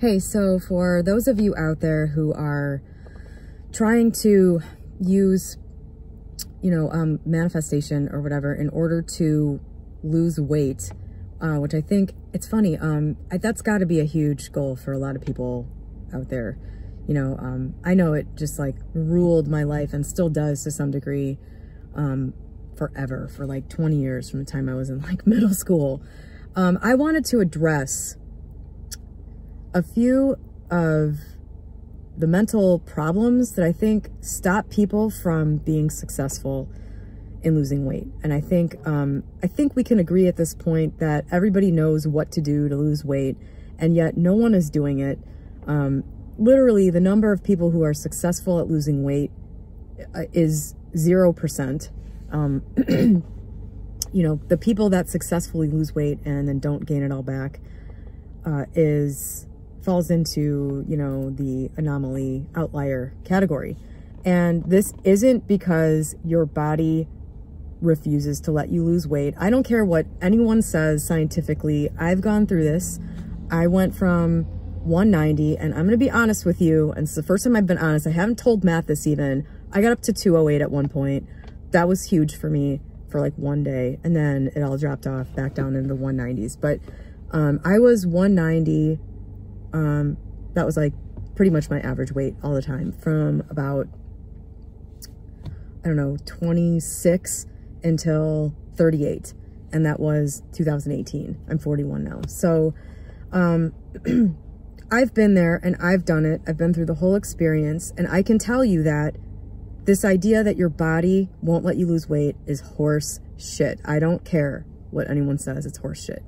Hey, so for those of you out there who are trying to use, manifestation or whatever in order to lose weight, which I think it's funny, that's got to be a huge goal for a lot of people out there. I know it just like ruled my life and still does to some degree, forever, for like 20 years from the time I was in like middle school. I wanted to address a few of the mental problems that I think stop people from being successful in losing weight. And I think we can agree at this point that everybody knows what to do to lose weight, and yet no one is doing it. Literally, the number of people who are successful at losing weight is 0%. The people that successfully lose weight and then don't gain it all back falls into, the anomaly outlier category. And this isn't because your body refuses to let you lose weight. I don't care what anyone says scientifically. I've gone through this. I went from 190, and I'm going to be honest with you, and it's the first time I've been honest. I haven't told Matt this even. I got up to 208 at one point. That was huge for me for like one day, and then it all dropped off back down into the 190s. But I was 190. That was like pretty much my average weight all the time from about, 26 until 38. And that was 2018. I'm 41 now. So, I've been there and I've done it. I've been through the whole experience, and I can tell you that this idea that your body won't let you lose weight is horse shit. I don't care what anyone says. It's horse shit.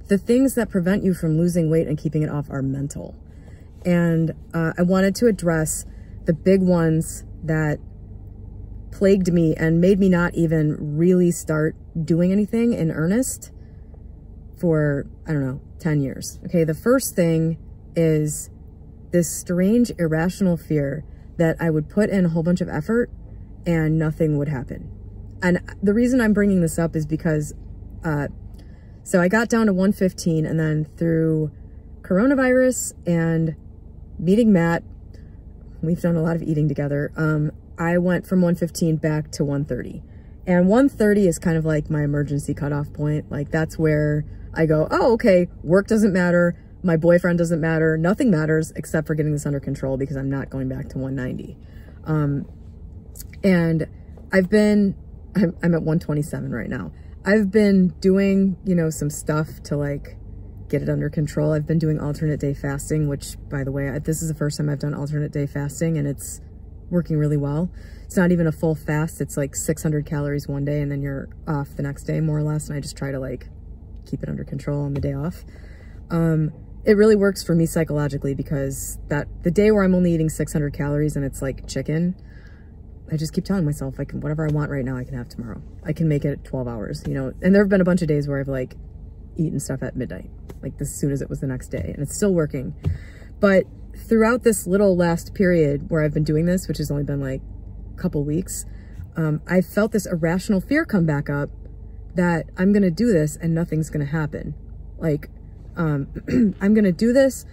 The things that prevent you from losing weight and keeping it off are mental. And I wanted to address the big ones that plagued me and made me not even really start doing anything in earnest for, 10 years. Okay, the first thing is this strange irrational fear that I would put in a whole bunch of effort and nothing would happen. And the reason I'm bringing this up is because so I got down to 115, and then through coronavirus and meeting Matt, we've done a lot of eating together, I went from 115 back to 130. And 130 is kind of like my emergency cutoff point. Like, that's where I go, oh, okay, work doesn't matter, my boyfriend doesn't matter, nothing matters except for getting this under control, because I'm not going back to 190. And I'm at 127 right now. I've been doing, some stuff to like get it under control. I've been doing alternate day fasting, which, by the way, this is the first time I've done alternate day fasting, and it's working really well. It's not even a full fast. It's like 600 calories one day and then you're off the next day, more or less. And I just try to like keep it under control on the day off. It really works for me psychologically, because the day where I'm only eating 600 calories and it's like chicken, I just keep telling myself, like, whatever I want right now, I can have tomorrow. I can make it 12 hours, And there have been a bunch of days where I've like eaten stuff at midnight, like as soon as it was the next day, and it's still working. But throughout this little last period where I've been doing this, which has only been like a couple weeks, I felt this irrational fear come back up that I'm going to do this and nothing's going to happen. Like, I'm going to do this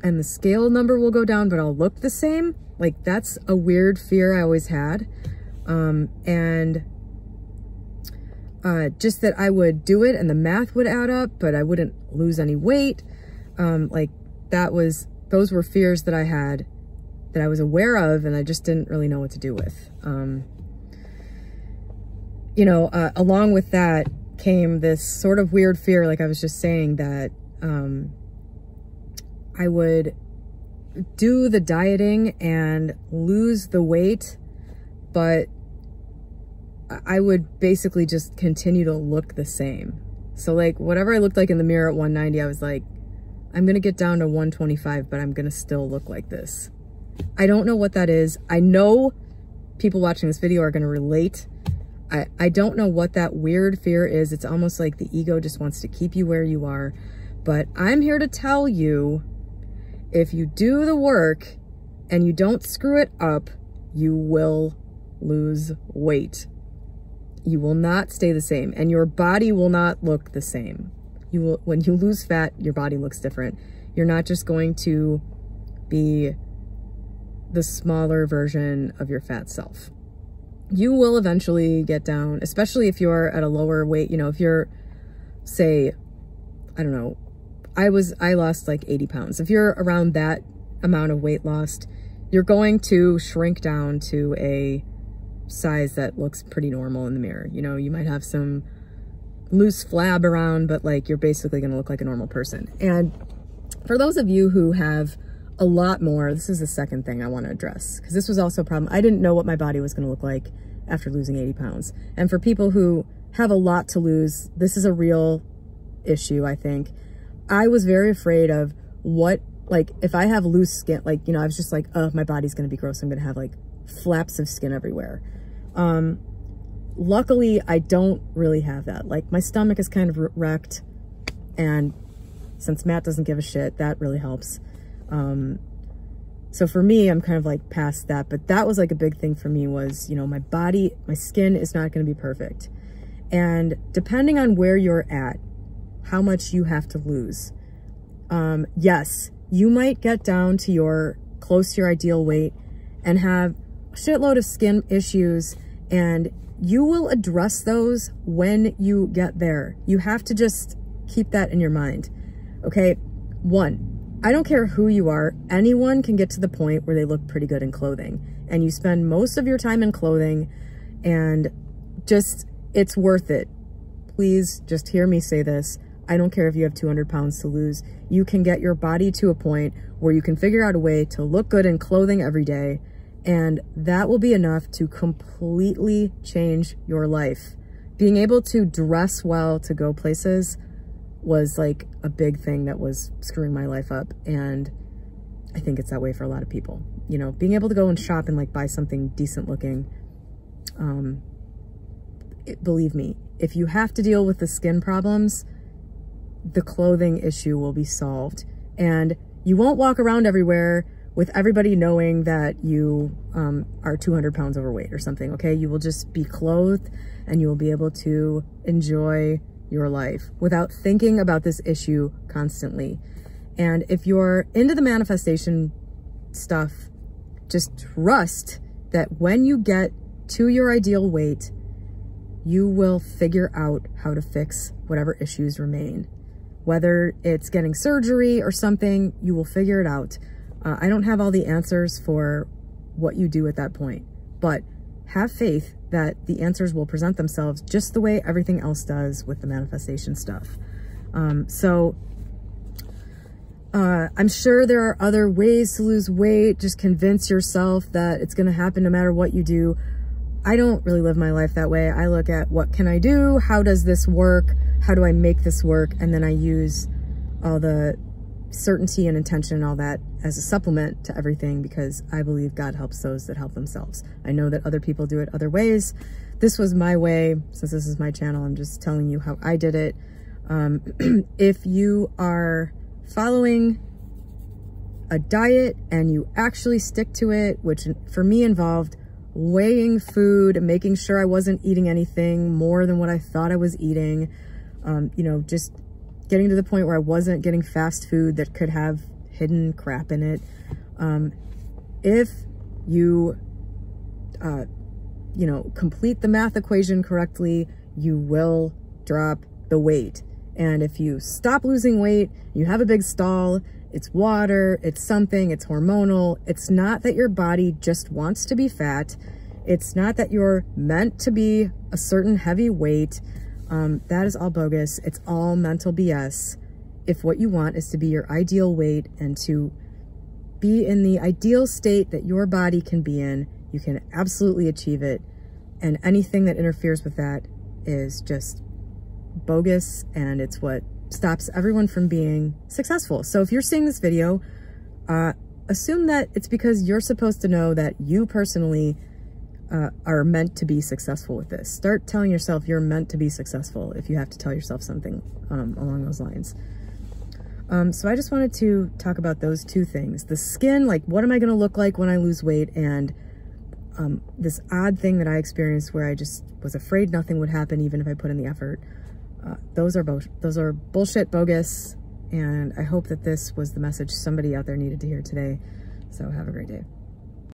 and the scale number will go down, but I'll look the same. Like, that's a weird fear I always had. Just that I would do it and the math would add up, but I wouldn't lose any weight. Like, those were fears that I had, that I was aware of, and I just didn't really know what to do with. Along with that came this sort of weird fear, like I was just saying, that I would do the dieting and lose the weight, but I would basically just continue to look the same. So like, whatever I looked like in the mirror at 190, I was like, I'm going to get down to 125, but I'm going to still look like this. I don't know what that is. I know people watching this video are going to relate. I don't know what that weird fear is. It's almost like the ego just wants to keep you where you are. But I'm here to tell you, if you do the work and you don't screw it up, you will lose weight. You will not stay the same, and your body will not look the same. when you lose fat, your body looks different. You're not just going to be the smaller version of your fat self. You will eventually get down, especially if you're at a lower weight. You know, if you're, say, I don't know, I lost like 80 pounds. If you're around that amount of weight lost, you're going to shrink down to a size that looks pretty normal in the mirror. You know, you might have some loose flab around, but like you're basically going to look like a normal person. And for those of you who have a lot more, this is the second thing I want to address, because this was also a problem. I didn't know what my body was going to look like after losing 80 pounds. And for people who have a lot to lose, this is a real issue, I think. I was very afraid of what, like, if I have loose skin, like, you know, I was just like, oh, my body's going to be gross. I'm going to have like flaps of skin everywhere. Luckily, I don't really have that. Like, my stomach is kind of wrecked, and since Matt doesn't give a shit, that really helps. So for me, I'm kind of like past that, but that was like a big thing for me was, you know, my body, my skin is not going to be perfect. And depending on where you're at, how much you have to lose. Yes, you might get down to close to your ideal weight and have a shitload of skin issues, and you will address those when you get there. You have to just keep that in your mind. Okay, 1, I don't care who you are, anyone can get to the point where they look pretty good in clothing, and you spend most of your time in clothing, and just, it's worth it. Please just hear me say this. I don't care if you have 200 pounds to lose. You can get your body to a point where you can figure out a way to look good in clothing every day, and that will be enough to completely change your life. Being able to dress well to go places was like a big thing that was screwing my life up, and I think it's that way for a lot of people. You know, being able to go and shop and like buy something decent looking, believe me, if you have to deal with the skin problems, the clothing issue will be solved, and you won't walk around everywhere with everybody knowing that you are 200 pounds overweight or something, okay? You will just be clothed, and you will be able to enjoy your life without thinking about this issue constantly. And if you're into the manifestation stuff, just trust that when you get to your ideal weight, you will figure out how to fix whatever issues remain. Whether it's getting surgery or something, you will figure it out. I don't have all the answers for what you do at that point, but have faith that the answers will present themselves just the way everything else does with the manifestation stuff. I'm sure there are other ways to lose weight. Just convince yourself that it's going to happen no matter what you do. I don't really live my life that way. I look at what can I do? How does this work? How do I make this work? And then I use all the certainty and intention and all that as a supplement to everything, because I believe God helps those that help themselves. I know that other people do it other ways. This was my way. Since this is my channel, I'm just telling you how I did it. If you are following a diet and you actually stick to it, which for me involved weighing food and making sure I wasn't eating anything more than what I thought I was eating, you know, just getting to the point where I wasn't getting fast food that could have hidden crap in it. If you, you know, complete the math equation correctly, you will drop the weight. And if you stop losing weight, you have a big stall, it's water, it's something, it's hormonal. It's not that your body just wants to be fat. It's not that you're meant to be a certain heavy weight. That is all bogus. It's all mental BS. If what you want is to be your ideal weight and to be in the ideal state that your body can be in, you can absolutely achieve it. And anything that interferes with that is just bogus, and it's what stops everyone from being successful. So if you're seeing this video, assume that it's because you're supposed to know that you personally are meant to be successful with this. Start telling yourself you're meant to be successful if you have to tell yourself something along those lines. So I just wanted to talk about those two things. The skin, like what am I going to look like when I lose weight, and this odd thing that I experienced where I just was afraid nothing would happen even if I put in the effort. Those are bullshit, bogus, and I hope that this was the message somebody out there needed to hear today. So have a great day.